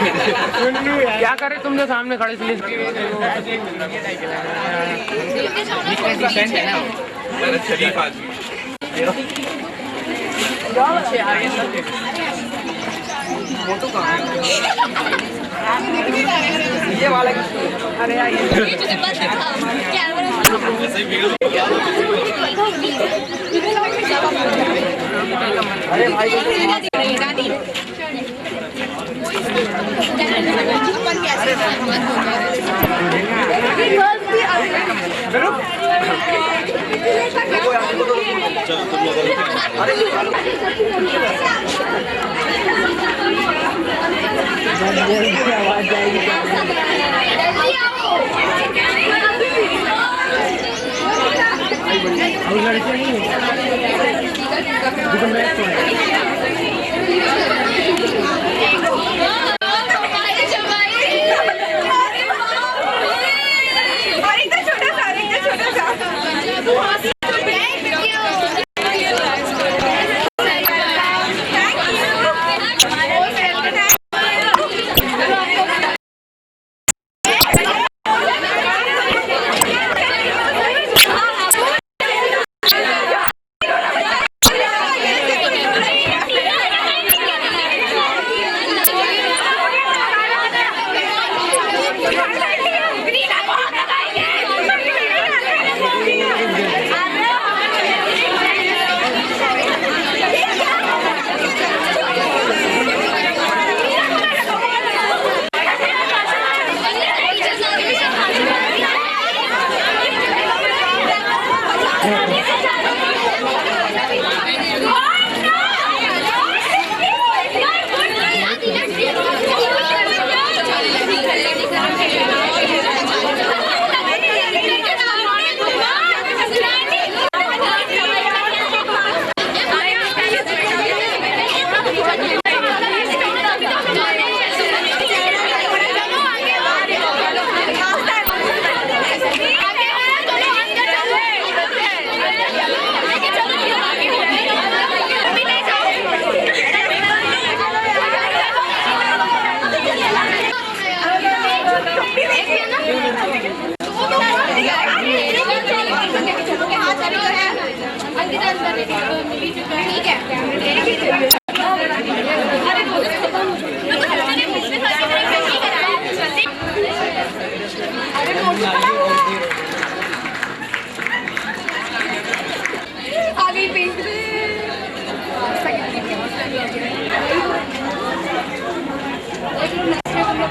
क्या करे तुमने सामने खड़े प्लीज फोटो कहाँ है? ये वाला अरे यार अरे भाई आवाज जाएगी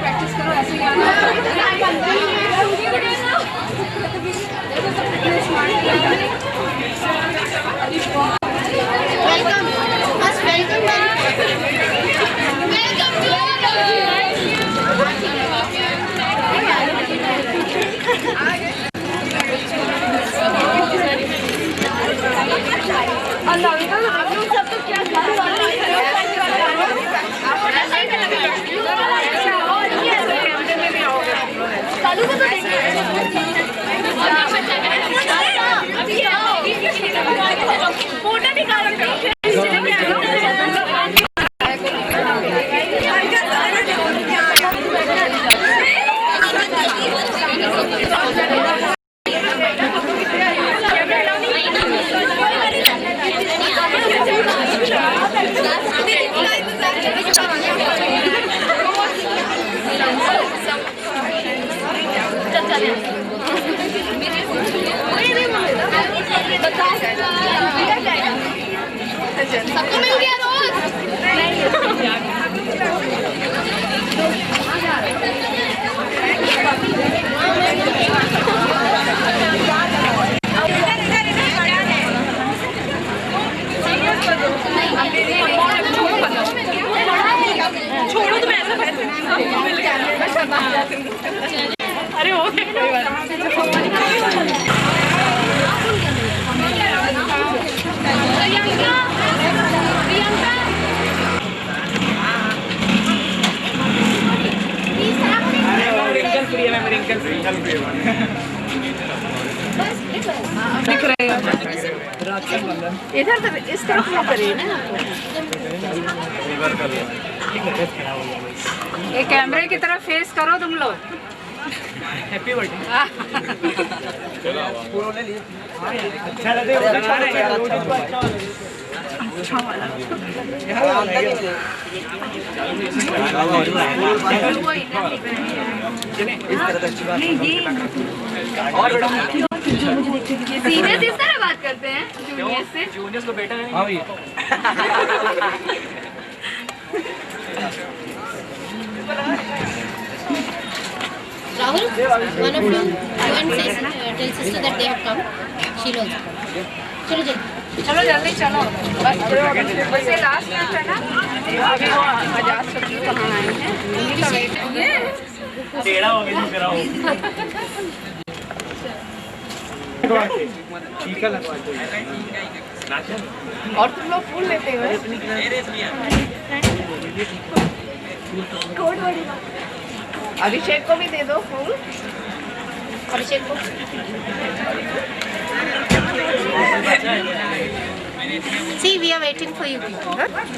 प्रैक्टिस करो ऐसे फोटो निकालो इधर से इस तरफ से करिए ना। ये कैमरे की तरफ फेस करो तुम लोग। Happy birthday. सीनियर्स इस तरह बात करते हैं जूनियर्स से। जूनियर्स को बेटा है। हाँ भैया। Rahul, one of you and tell sister that they have come. She'll also come. चलो जल्दी। चलो जल्दी चलो। बस ये लास्ट मैच है ना। अभी वो आजाद सब्जी कहाँ आए हैं? उन्हीं का वेट है। टेढ़ा हो गया मेरा हो। और तुम लोग फूल लेते हो? अभिषेक को भी दे दो फूल। अभिषेक को। See, we are waiting for you.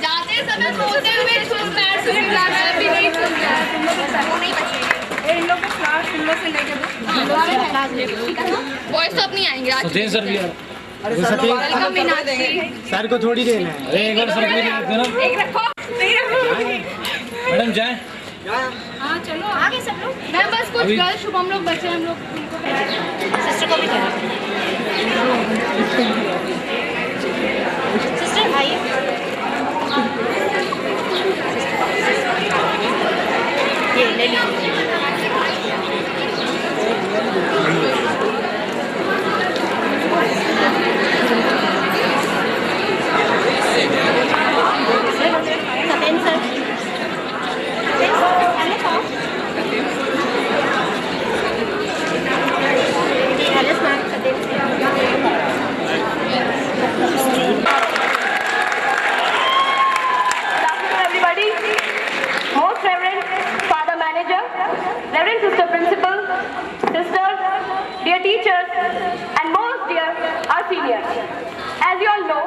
जाते समय सोते हुए पैर से मिलाना है, अभी नहीं छूट गया है। तुम लोग को नहीं बचेंगे। इन लोग को फ्लावर तुम लोग से लेके दो। बॉयज तो अपनी आएंगे आज। सचिन सर भी है। वेलकम मीनाक्षी। सर को थोड़ी देना है। अरे एक बार सर भी दे देना। एक रखो, नहीं रखो। मैडम जाए। हाँ चलो आगे सब लोग। मैं बस कुछ गर्ल शुभम लोग बचे हम लोग सिस्टर को भी करो। सिस्टर आइए। ये ले लीजिए। सतेन sir. Everybody, most Reverend Father Manager, Reverend Sister Principal, sisters, dear teachers, and most dear our seniors. As you all know,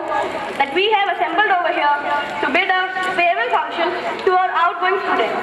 that we have assembled over here to bid a farewell function to our outgoing students.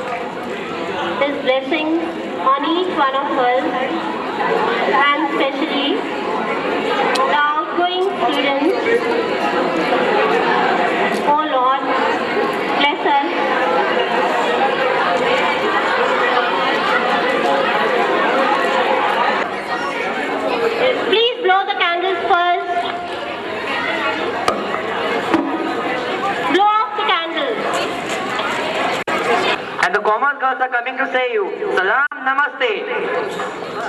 His blessings on each one of us, and especially the outgoing students. Oh Lord, bless us. Please blow the candles first. Blow off the candles. And the commerce girls are coming to say you Salam Namaste.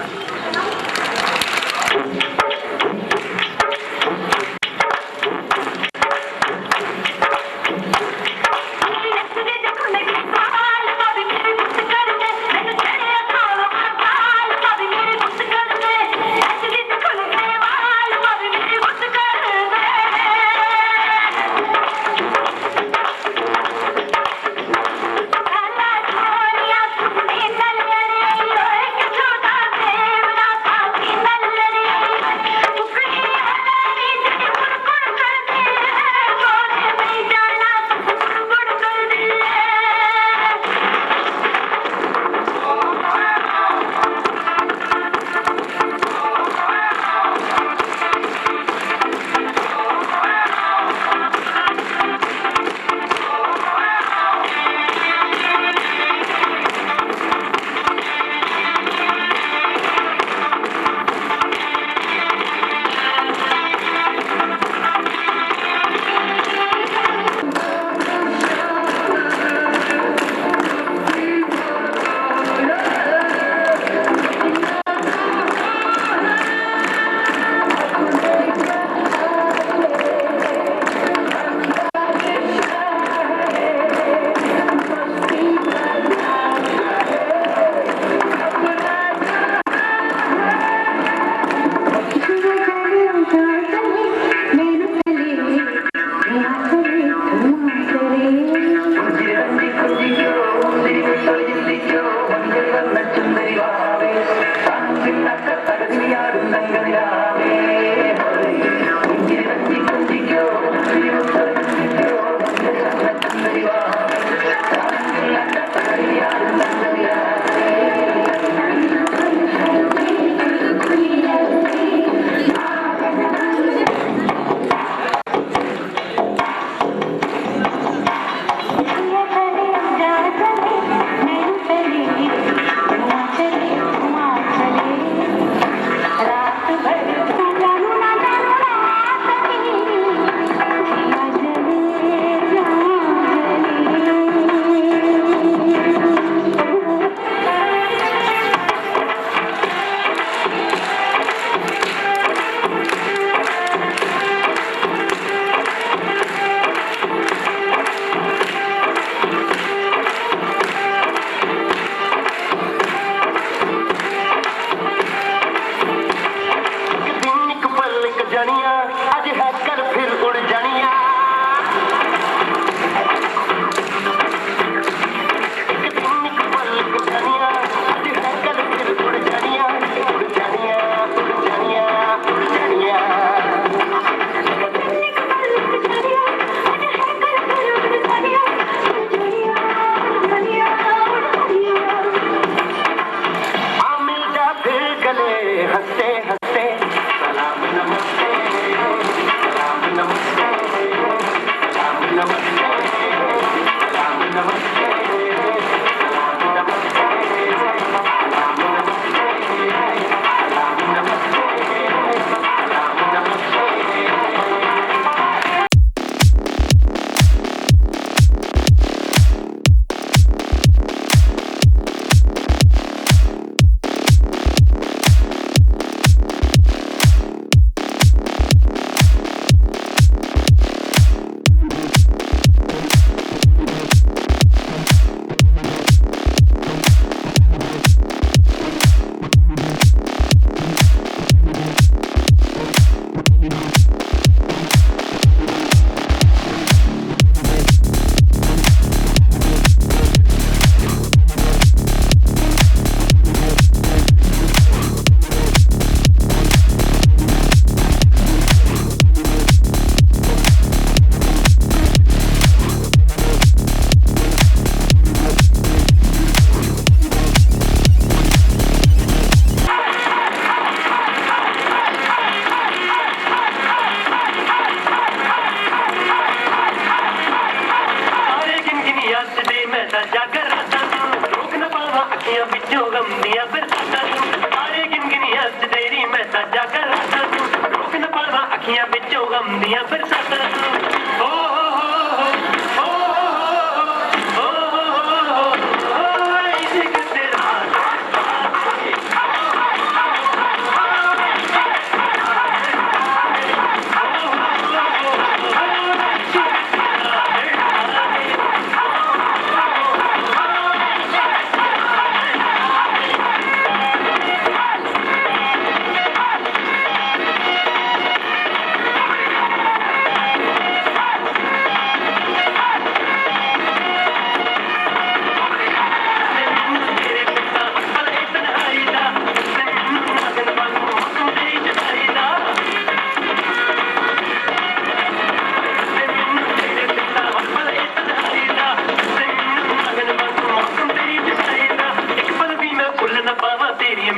अखियां बिचों गम दिया बरसाता तू सारे गिनगिनियां च तेरी मैं साजा कराता तू रोक न पावा अखियां बिचों गम दिया बरसाता तू ओ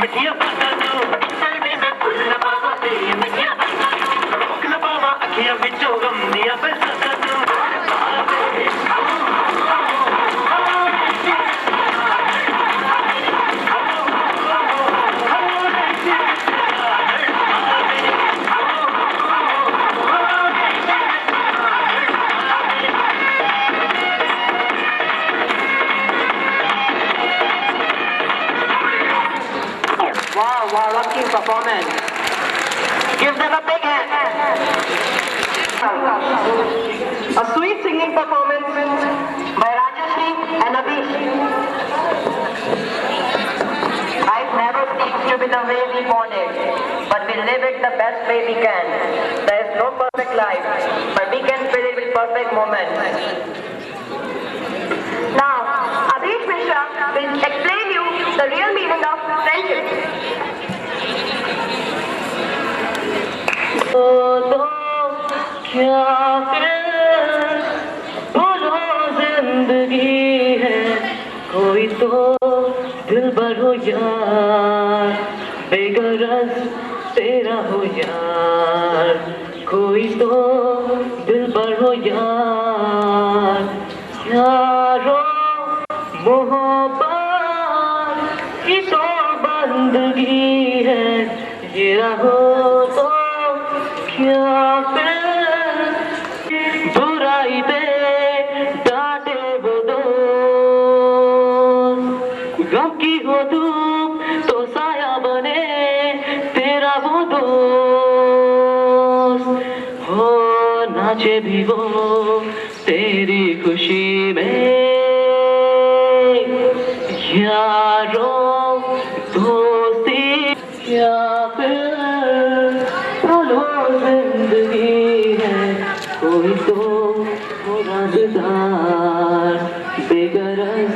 मिठिया बाता तू मैं भुल न पावा तेरी मिठिया बाता रोक न पावा अखियां बिचों गम दिया बरसाता तू Wow, lucky performance. Give them a big hand. A sweet singing performance by Rajashri and Abish. Life never seems to be the way we want it, but we live it the best way we can. There is no perfect life, but we can fill it with perfect moments. Now, Abish Mishra will explain you the real meaning of friendship. बोलो क्या फिर बोलो जिंदगी है कोई तो दिल भर हो यार बेगरज तेरा हो यार कोई तो दिल भर हो यार यारो मोहब्बत की तो बंदगी है ये रहो तो क्या बुराई दे डांटे वो दोस्त गम की हो धूप तो साया बने तेरा वो दोस्त हो नाचे भी वो तेरी खुशी में यारो दोस्ती क्या जिंदगी है कोई तो हो राजदार बेगरज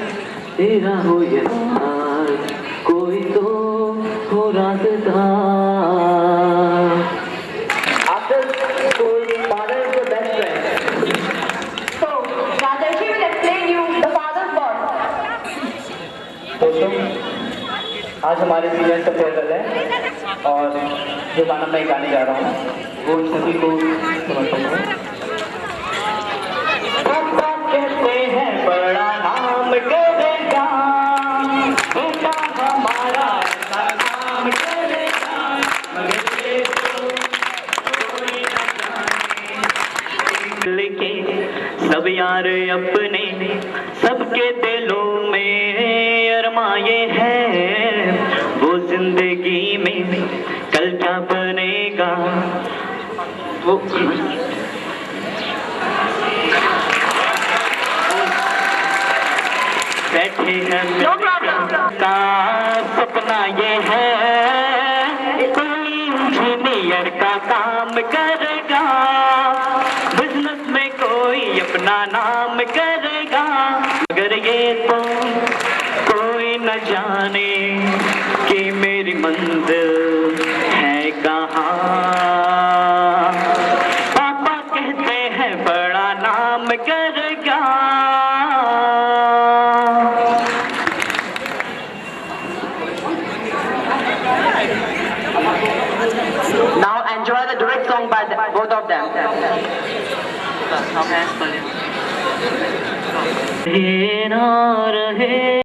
तेरा हो यार कोई तो हो राजदार After school, father is your best friend. So, Rajarshi will explain you the father's bond. दोस्तों आज हमारे सीनियर का फेयरवेल है और जो गाना मैं गाने जा रहा हूँ वो सभी को समर्पित है। पापा कहते हैं बड़ा नाम करेगा बेटा हमारा ऐसा काम करेगा मगर ये तो कोई न जाने लेके सब यार अपने सबके दिलों में अरमाए हैं वो जिंदगी में कल क्या बनेगा वो बैठे हैं का सपना ये है कोई इंजीनियर का काम करेगा बिजनेस में कोई अपना नाम करेगा मगर ये तो कोई न जाने कि मेरी मंजिल है कहाँ पापा कहते हैं बड़ा नाम करेगा Now enjoy the duet song by both of them. ये ना रहे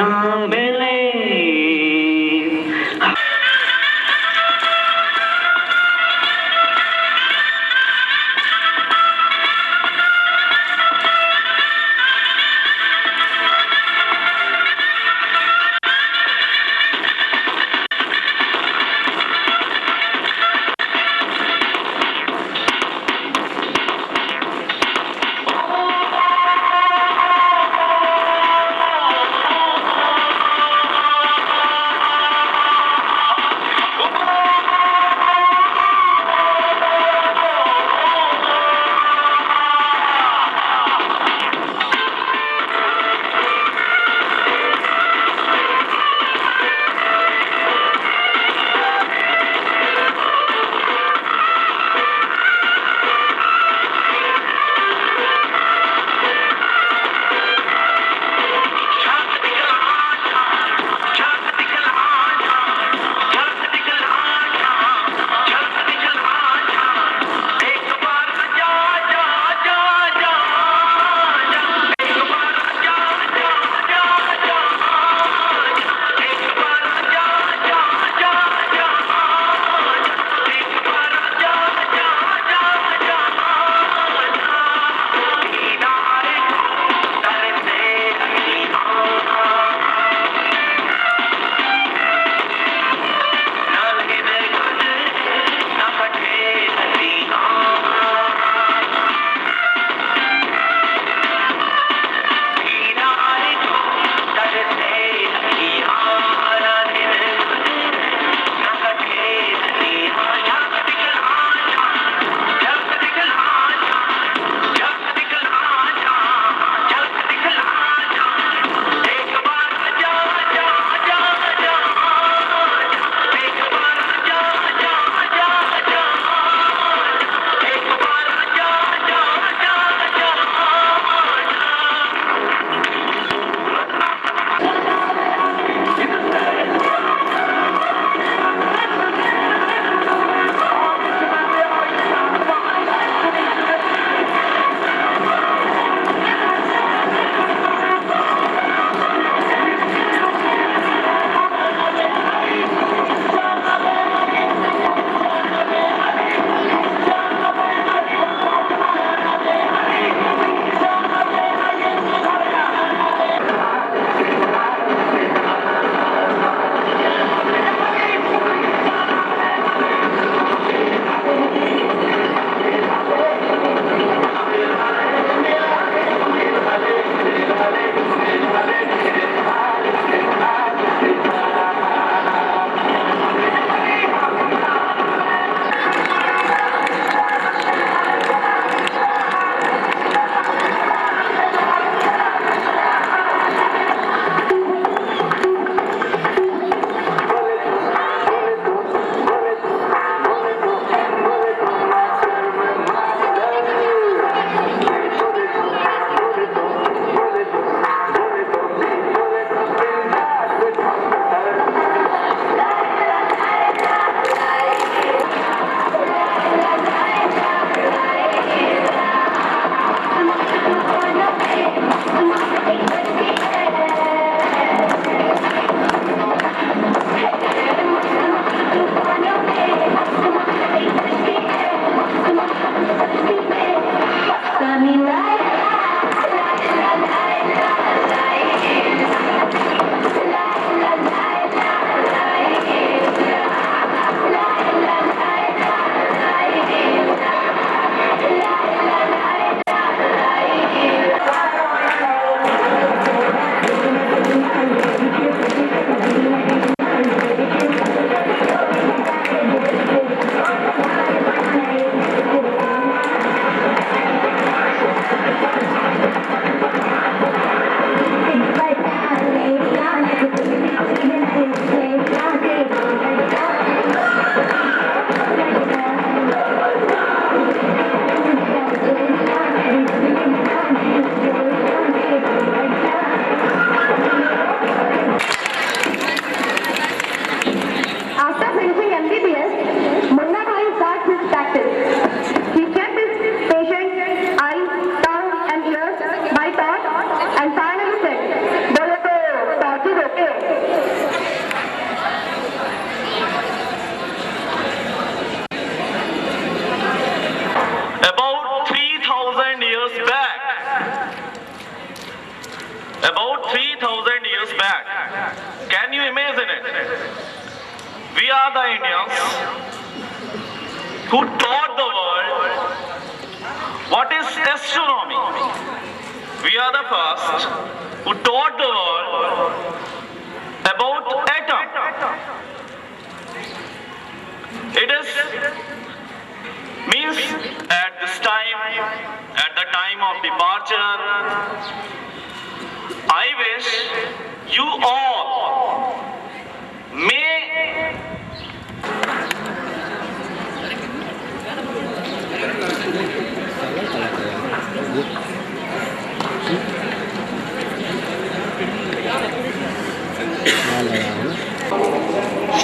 ना मिले। about 3,000 years back. Can you imagine it? We are the Indians who taught the world what is astronomy. We are the first who taught the world about atom. It is means at this time, at the time of departure, I wish you all may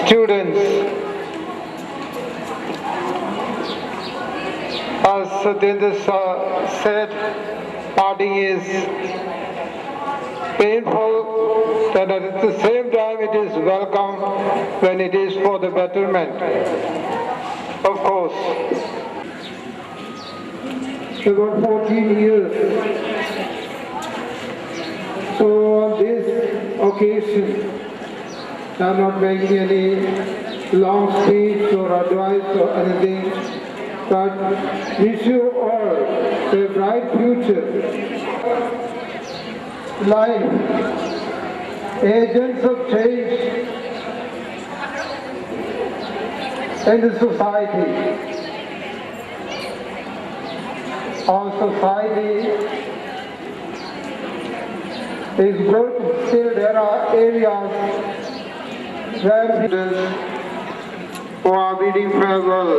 students, as Satyendra said, parting is painful, and at the same time it is welcome when it is for the betterment. Of course, about 14 years. So on this occasion, I'm not making any long speech or advice or anything, but wish you all a bright future. Life, agents of change in the society. Our society is good, still there are areas where students who are bidding farewell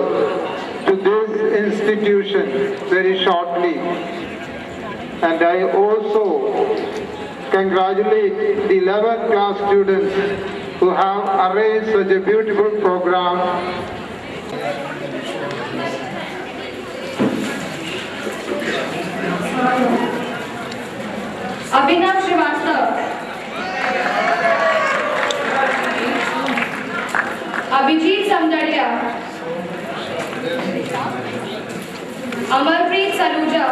to this institution very shortly. And I also congratulate the 11th class students who have arranged such a beautiful program. Abhinav Srivastav, Abhijit Samdaria, Amarpreet Saluja,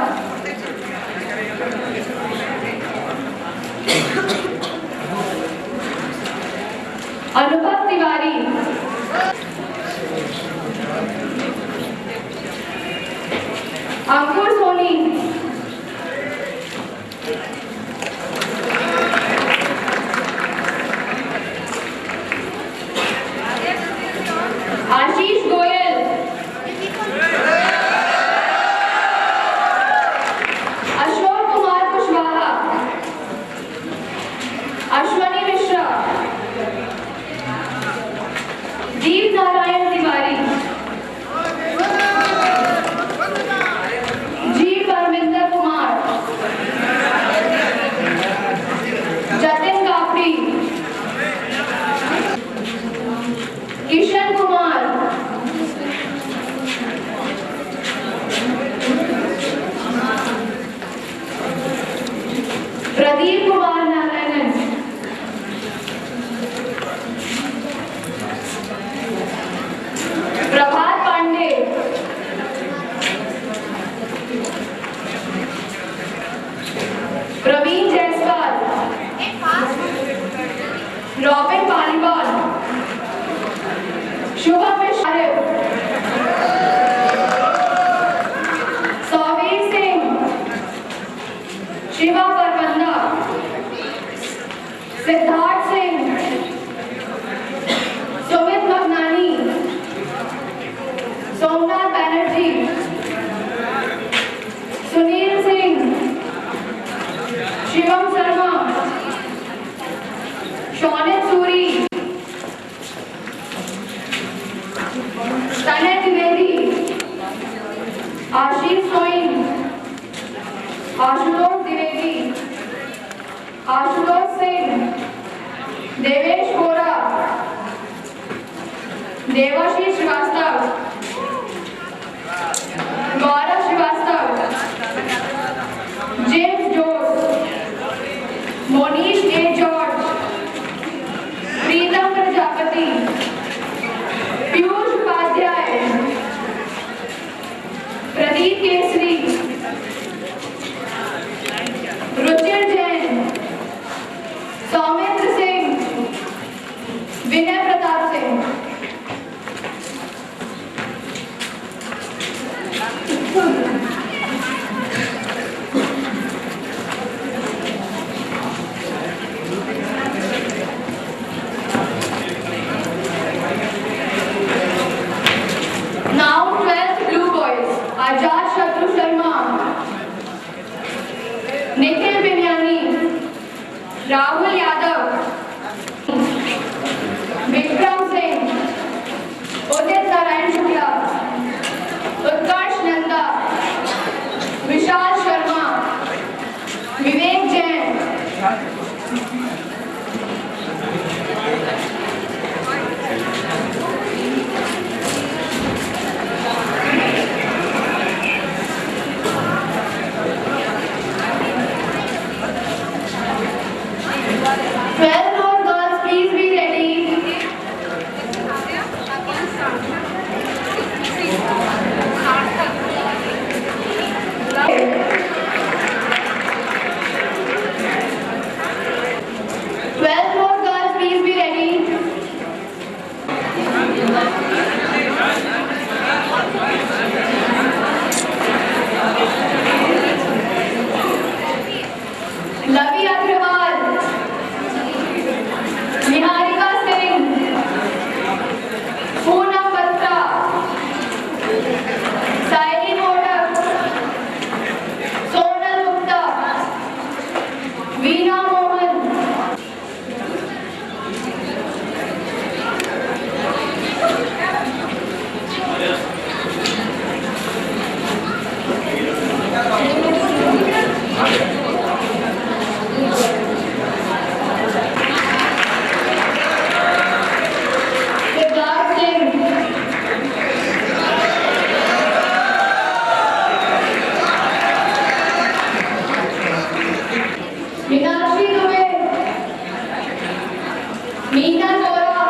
Anubhav Tiwari, Ankur Soni, Ashish Goyal, Ashok Kumar Kushwaha, Ashwani Mishra, Deep Narayan Tiwari, G. Parminder Kumar, Jatin Kapri, Kishan Kumar, Pradeep Kumar Narayanan, Prabhat Pandey, Praveen Jaiswal, Robin Paliwal, Shubham Mishra, Saveer Singh, Shiva Parvanda, Siddharth Singh, Sumit Magnani, Somnath Banerjee, Sunil Singh, Shivam Sharma, Shonit Suri, Tanay Dwivedi, Ashish Soin, Ashutosh Dwivedi, Ashutosh Singh, Devesh Bora, Devashish Srivastav, Gaurav Srivastav, James Jose, Monish A. George, Preetam Prajapati, Piyush Upadhyay, Pradeep Kesri, Ruchir Jain, Yadav, Vikram Singh, Udit Narayan Shukla, उत्कर्ष नंदा, विशाल शर्मा, विवेक जैन, लवी अग्रवाल, निहारिका सिंह, पूनम बत्रा, सायली मोडक, सोनल गुप्ता, वीना मोहन, मीनाक्षी दुबे, मीना गोरा,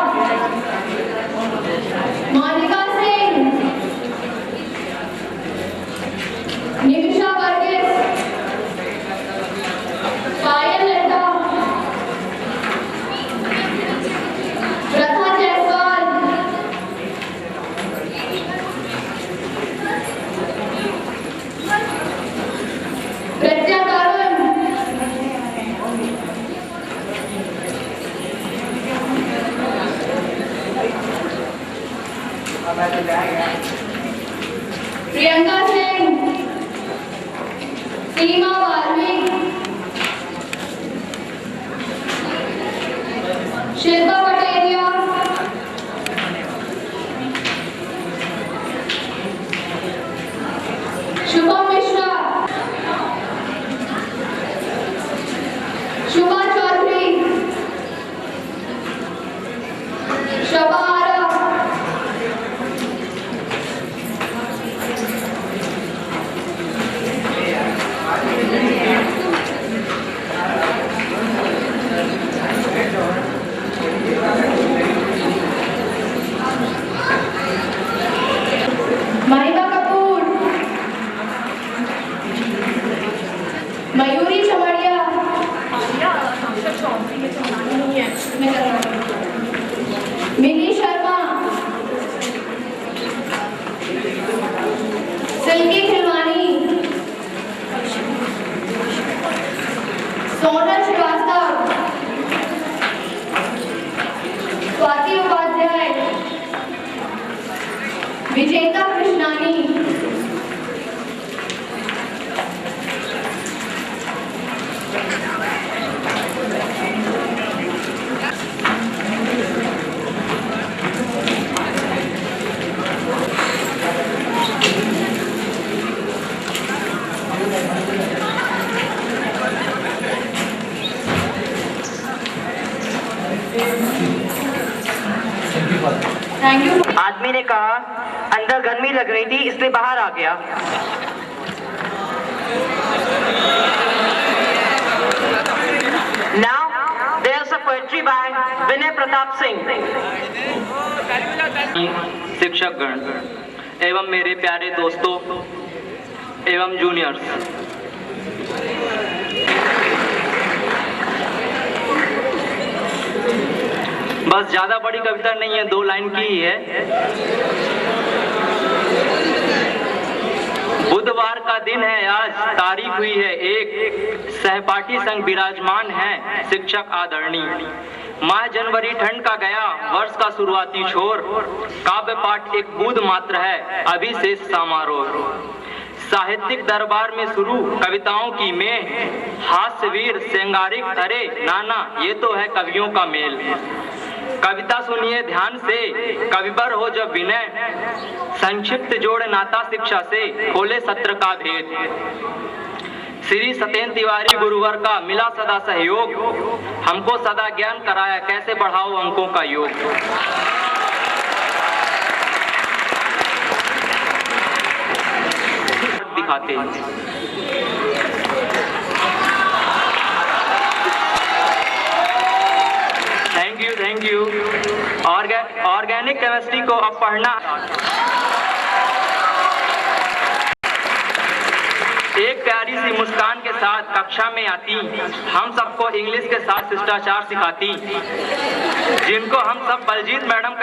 मोनिका सिंह, निमिषा वर्गीस, पायल लड्डा, प्रथा जायसवाल, प्रज्ञा कारुन, प्रियंका सिंह, सीमा वाल्मीकि, शिल्पा पटेरिया, शुभम मिश्रा, शुभा चौधरी, शबा आरा, महिमा Kapoor, Mayuri Chamaria, mini Sharma, silkie Khilwani, Sonal Srivastava, Swati Upadhyay, विजेता Krishnani, thank you. आदमी ने कहा अंदर गर्मी लग रही थी इसलिए बाहर आ गया। Now there's a poetry by विनय प्रताप सिंह। शिक्षकगण एवं मेरे प्यारे दोस्तों एवं जूनियर्स, बस ज्यादा बड़ी कविता नहीं है, 2 लाइन की ही है। बुधवार का दिन है आज, तारीख हुई है 1, सहपाठी संग विराजमान है शिक्षक आदरणीय। माह जनवरी ठंड का गया, वर्ष का शुरुआती छोर, काव्य पाठ एक बूंद मात्र है अभी शेष समारोह। साहित्यिक दरबार में शुरू कविताओं की में हास्यवीर श्रृंगारिक, अरे नाना ये तो है कवियों का मेल। कविता सुनिए ध्यान से, कविवर हो जब विनय, संक्षिप्त जोड़ नाता शिक्षा से, खोले सत्र का भेद। श्री सत्येंद्र तिवारी गुरुवर का मिला सदा सहयोग, हमको सदा ज्ञान कराया कैसे बढ़ाओ अंकों का योग। दिखाते थैंक यू। ऑर्गेनिक केमिस्ट्री को अब पढ़ना। एक प्यारी सी मुस्कान के साथ कक्षा में आती, हम सबको इंग्लिश के साथ शिष्टाचार सिखाती, जिनको हम सब बलजीत मैडम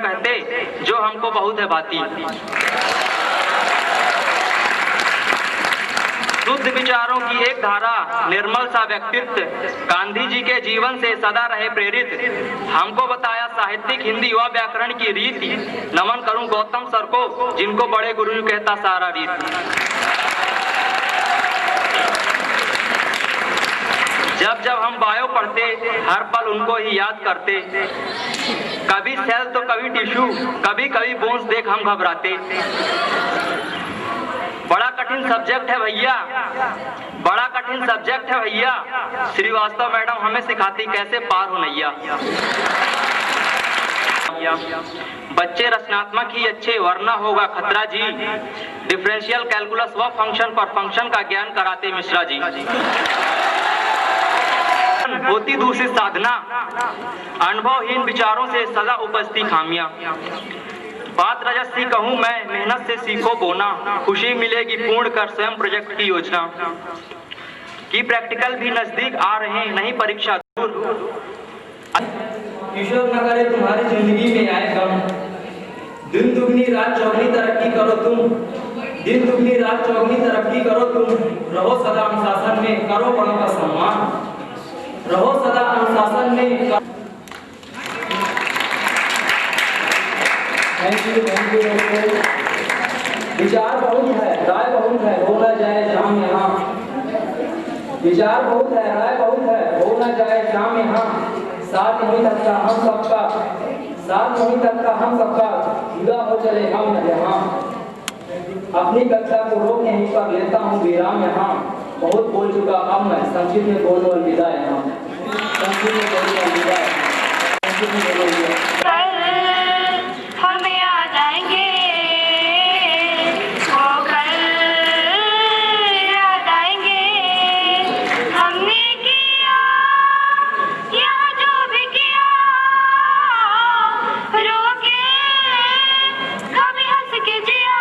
कहते, जो हमको बहुत है भाती। शुद्ध विचारों की एक धारा, निर्मल सा व्यक्तित्व, गांधी जी के जीवन से सदा रहे प्रेरित, हमको बताया साहित्यिक हिंदी व व्याकरण की रीति। नमन करूं गौतम सर को, जिनको बड़े गुरु कहता सारा रीति। जब जब हम बायो पढ़ते, हर पल उनको ही याद करते, कभी सेल तो कभी टिश्यू, कभी कभी बोन्स देख हम घबराते। बड़ा कठिन सब्जेक्ट है भैया, बड़ा कठिन सब्जेक्ट है भैया, श्रीवास्तव मैडम हमें सिखाती कैसे पार हो नैया। बच्चे रचनात्मक ही अच्छे वरना होगा खतरा जी, डिफरेंशियल कैलकुलस व फंक्शन पर फंक्शन का ज्ञान कराते मिश्रा जी। होती दूसरी साधना, अनुभवहीन विचारों से सदा उपजती खामियां। बात रजस्वी कहूँ मैं, मेहनत से सीखो बोना, खुशी मिलेगी पूर्ण कर स्वयं प्रोजेक्ट की योजना। की प्रैक्टिकल भी नजदीक आ रहे, नहीं परीक्षा दूर। ईश्वर न करे तुम्हारी जिंदगी में आए गम, दिन दुगनी रात चौगनी तरक्की करो तुम, दिन दुगनी रात चौगनी तरक्की करो तुम। रहो सदा अनुशासन में, करो बड़ों का सम्मान, रहो सदा अनुशासन में। Thank you. विचार बहुत है, राय बहुत है, हो न जाए शाम यहाँ। विचार बहुत है, राय बहुत है, हो न जाए शाम यहाँ। साथ नहीं तकता हम सबका, साथ नहीं तकता हम सबका, जुदा हो चले हम यहाँ। अपनी कक्षा को रोक यहीं पर लेता हूँ विराम यहाँ। बहुत बोल चुका अब मैं, संक्षिप्त में बोलो अलविदा यहाँ। संक्षिप्त में बोलो अलविदा, संक्षिप्त में बोलो अलविदा। हमें याद आएंगे वो कल, याद आएंगे हमने किया या जो भी किया, रो के कभी हंस के जिया,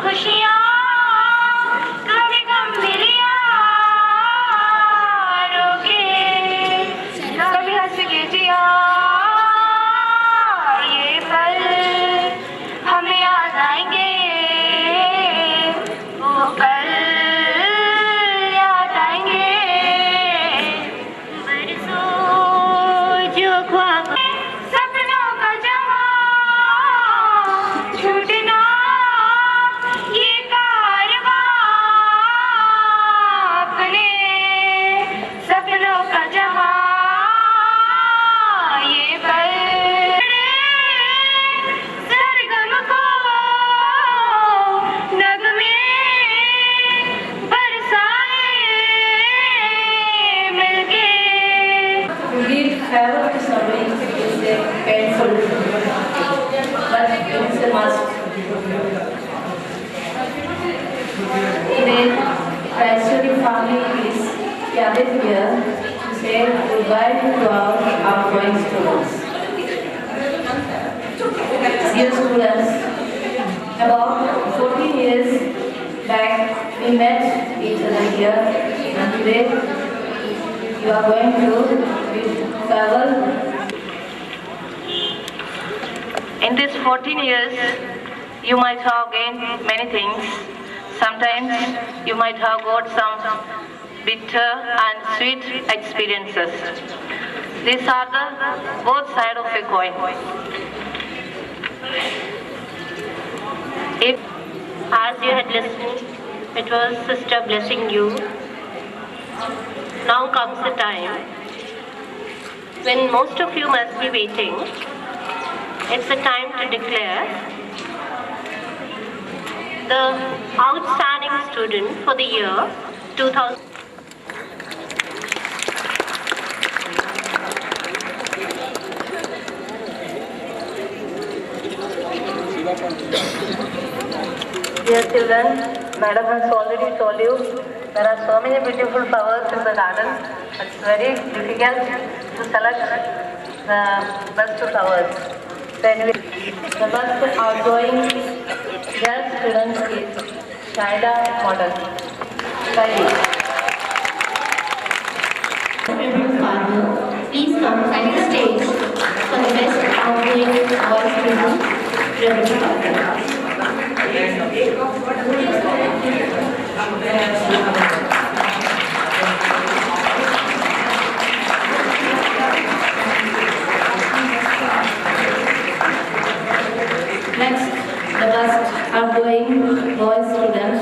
खुशियाँ कभी गम भी लिया, रो के कभी हंस के जिया। gathered here to say goodbye to our outgoing students. Dear students, about 14 years back we met each other here, and today you are going to travel. In these 14 years, you might have gained many things. Sometimes you might have got some bitter and sweet experiences. These are the both sides of a coin. If, as you had listened, it was Sister blessing you, now comes the time when most of you must be waiting. It's the time to declare the outstanding student for the year 2000. Dear children, Madam has already told you there are so many beautiful flowers in the garden. It's very difficult to select the best flowers. So anyway, the best outgoing girl student is Shaida Model. Sorry. Father, please come to the stage for the best outgoing boy student, Reverend Father. Next, the best outgoing boy student.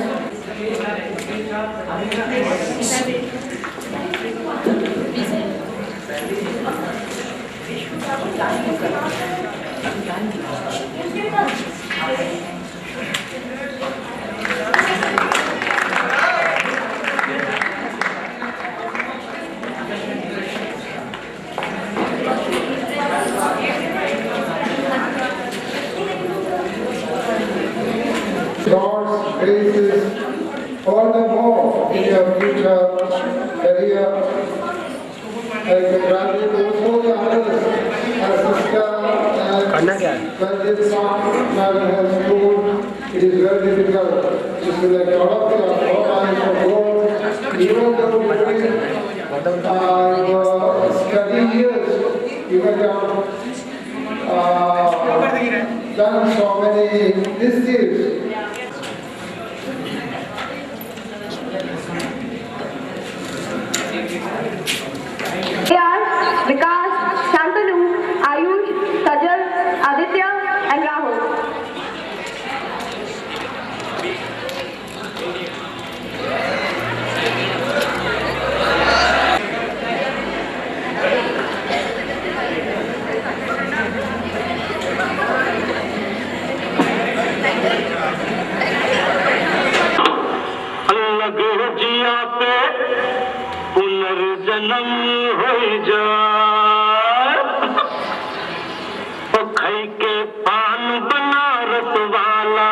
God's graces all the more in your future career. I congratulate also the others, our sister and when this son has told, it is very difficult. This is like all of you are all eyes for God, even though during study years, you have done so many initiatives. They are Vikas, Shantanu, Ayush, Sajal, Aditya and Rahul. जिया पे पुनर्जन्म हो जाए, ओ खाई के पान बनारस वाला,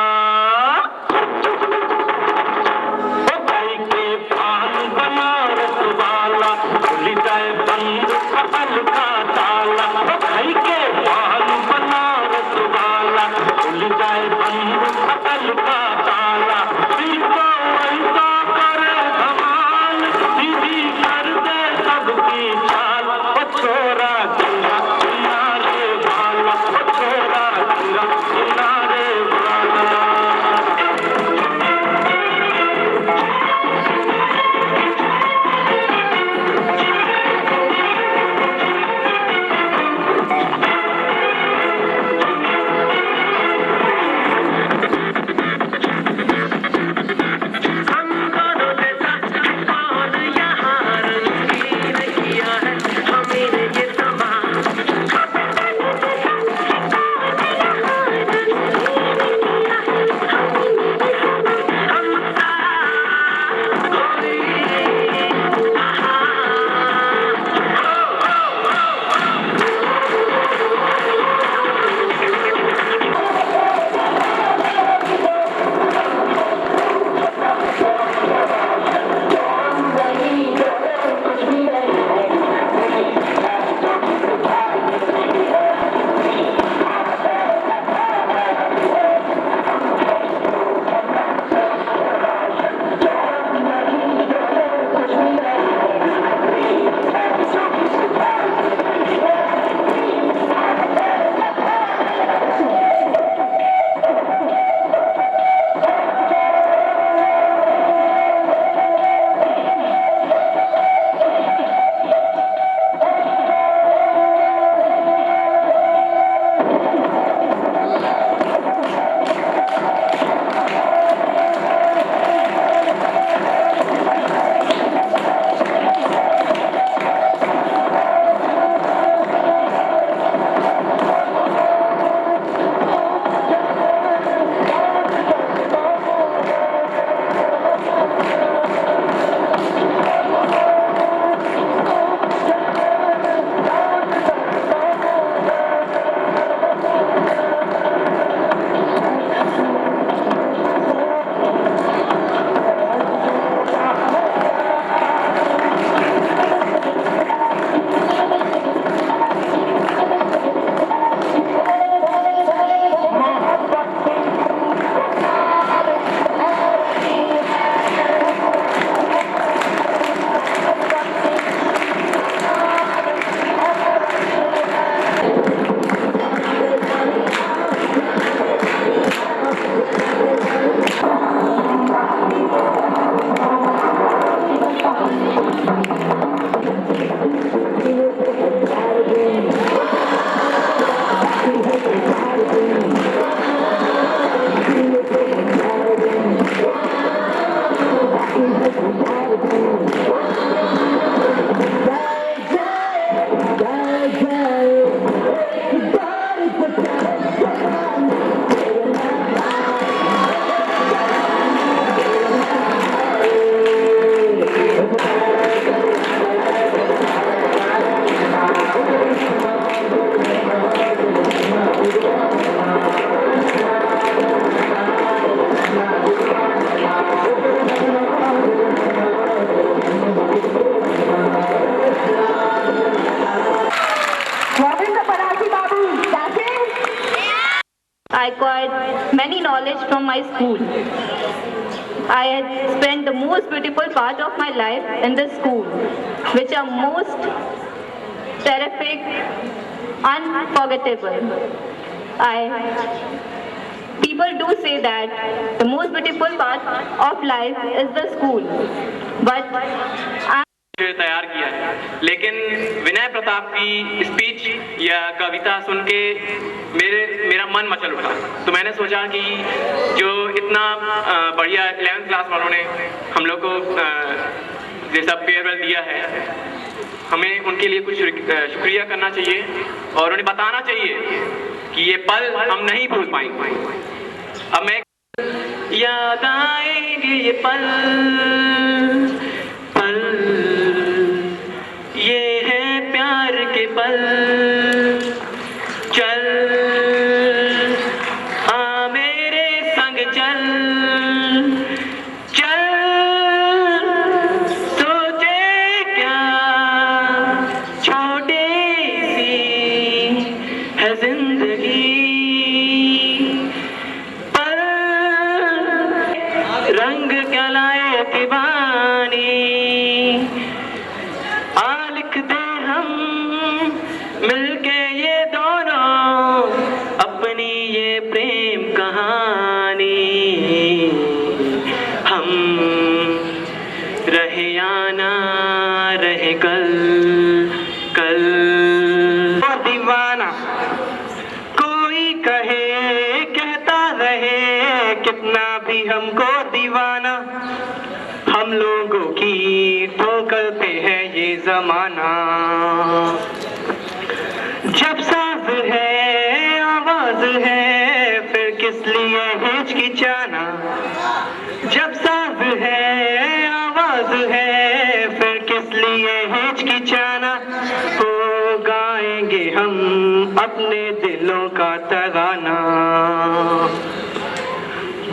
ओ खाई के पान बनारस वाला, खुल जाए बंद सकल का ताला, ओ खाई के पान बनारस वाला, खुल जाए बंद सकल का ताला, फिर तो ऐसा करे भगवान, सीधी कर दे सबकी चाल, ओ छोरा तेरा किनारे वाला, ओ छोरा तेरा किनारे वाला। acquired many knowledge from my school. I had spent the most beautiful part of my life in the school, which are most terrific, unforgettable. People do say that the most beautiful part of life is the school, but तैयार किया है, लेकिन विनय प्रताप की speech या कविता सुन के मेरा मन मचल उठा। तो मैंने सोचा कि जो इतना बढ़िया 11th क्लास वालों ने हम लोग को जैसा फेयरवेल दिया है, हमें उनके लिए कुछ शुक्रिया करना चाहिए और उन्हें बताना चाहिए कि ये पल हम नहीं भूल पाएंगे। अब मैं याद आएंगे ये पल, ये है प्यार के पल, चल हाँ मेरे संग चल, चल सोचे क्या छोटी सी है जिंदगी, पर रंग क्या लाए दीवानी, मिलके ये दोनों अपनी ये प्रेम कहानी, हम रहे या ना रहे कल कल। दीवाना कोई कहे कहता रहे कितना भी हमको दीवाना, हम लोगों की ठोकर पे है ये जमाना। जब साज है आवाज है फिर किस लिए हिचकिचाना, जब साज है आवाज है फिर किस लिए हिचकिचाना, हो गाएंगे हम अपने दिलों का तराना।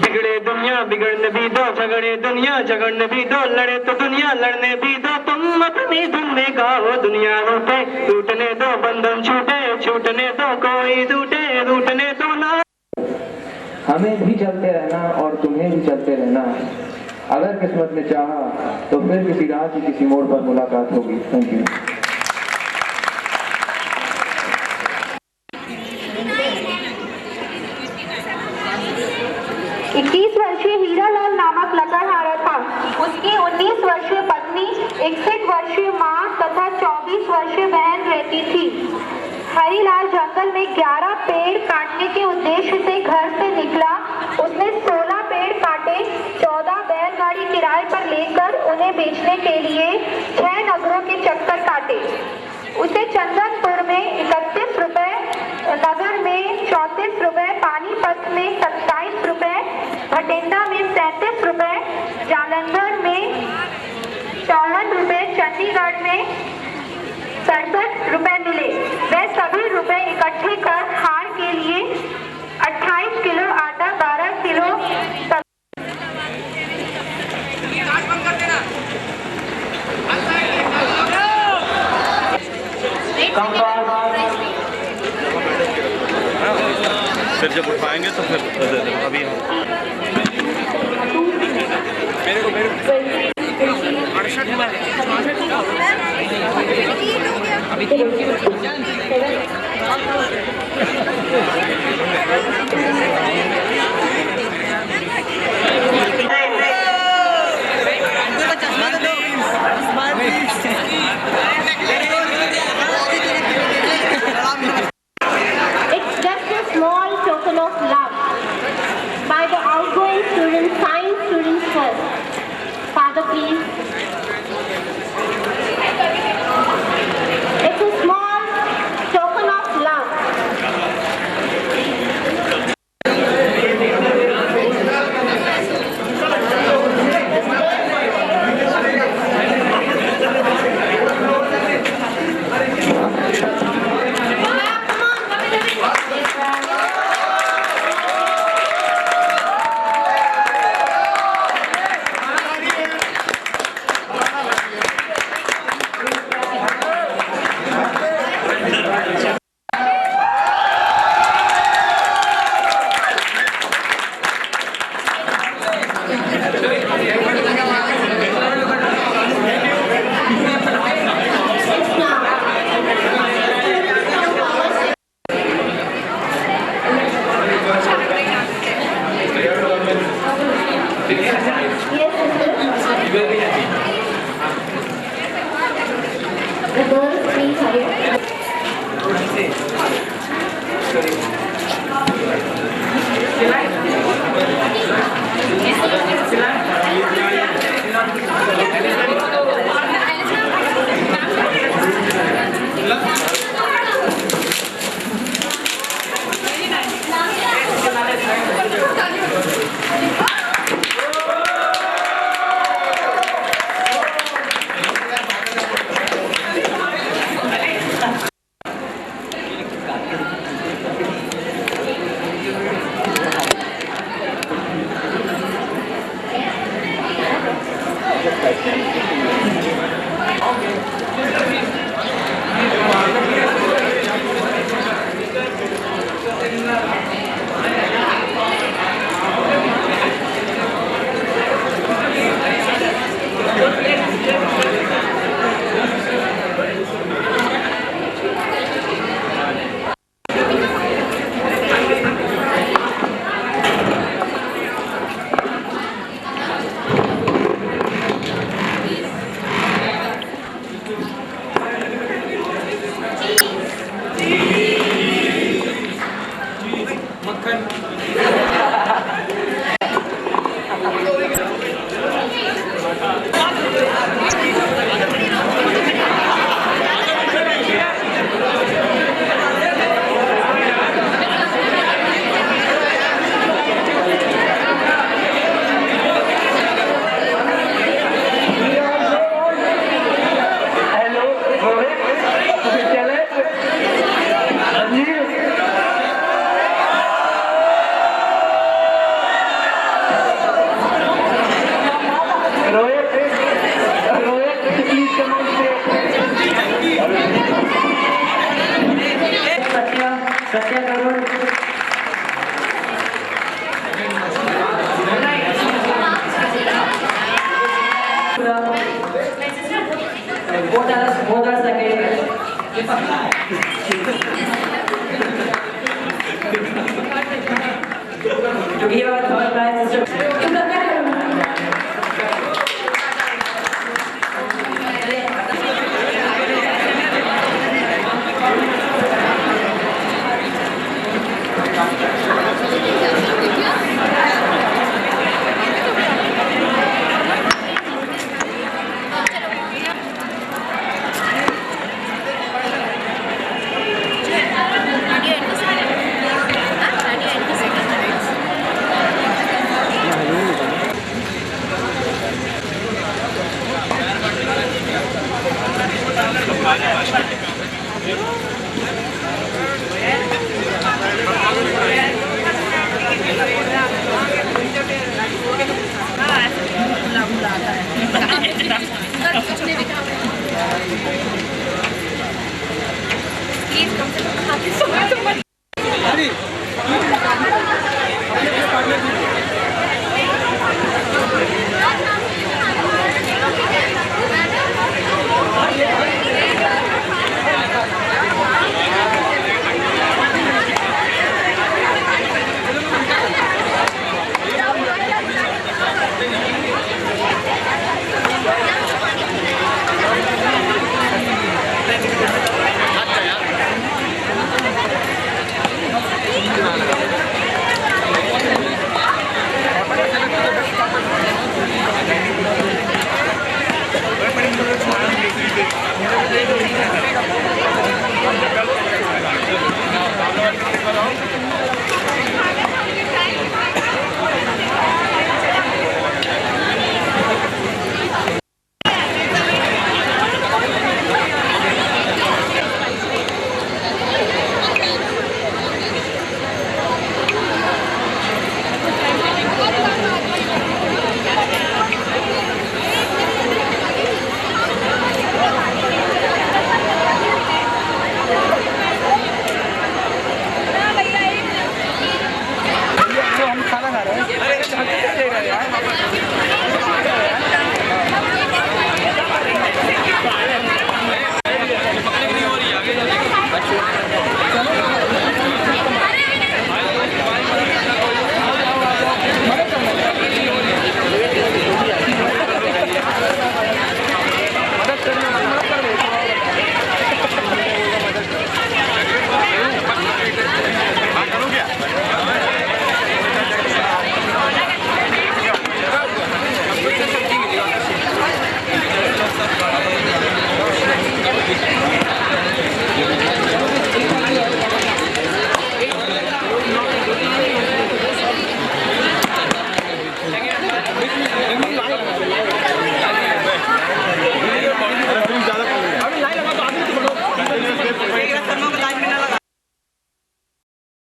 बिगड़े दुनिया बिगड़ने भी दो, झगड़े दुनिया झगड़ने भी दो, लड़े तो दुनिया लड़ने भी दो, तुम अपनी धुन में गाओ दुनिया रूठे टूटने दो, बंधन छूटे छूटने दो, कोई टूटे टूटने दो ना। हमें भी चलते रहना और तुम्हें भी चलते रहना, अगर किस्मत ने चाहा तो फिर किसी राह की किसी मोड़ पर मुलाकात होगी। Thank you. 21 वर्षीय हीरालाल नामक लकड़हारा था। उसकी 19 वर्षीय पत्नी, 61 वर्षीय मां तथा 24 वर्षीय बहन रहती थी। हरिलाल जंगल में 11 पेड़ काटने के उद्देश्य से घर से निकला। उसने 16 पेड़ काटे, 14 बैलगाड़ी किराए पर लेकर उन्हें बेचने के लिए 6 नगरों के चक्कर काटे। उसे चंदनपुर में 31 रुपए, नगर में 34 रुपए, पानीपत में 27 रुपए, भटिंडा में 37 रुपए, जालंधर में 54 रुपए, चंडीगढ़ में 67 रुपए मिले। वे सभी रुपए इकट्ठे कर हार के लिए 28 किलो आटा, 12 किलो फिर जब उठाएंगे तो फिर अभी मेरे को It's just a small token of love by the outgoing students, science students first. Father, please. It's a small token of love. both are second. To give our third prize, Mr.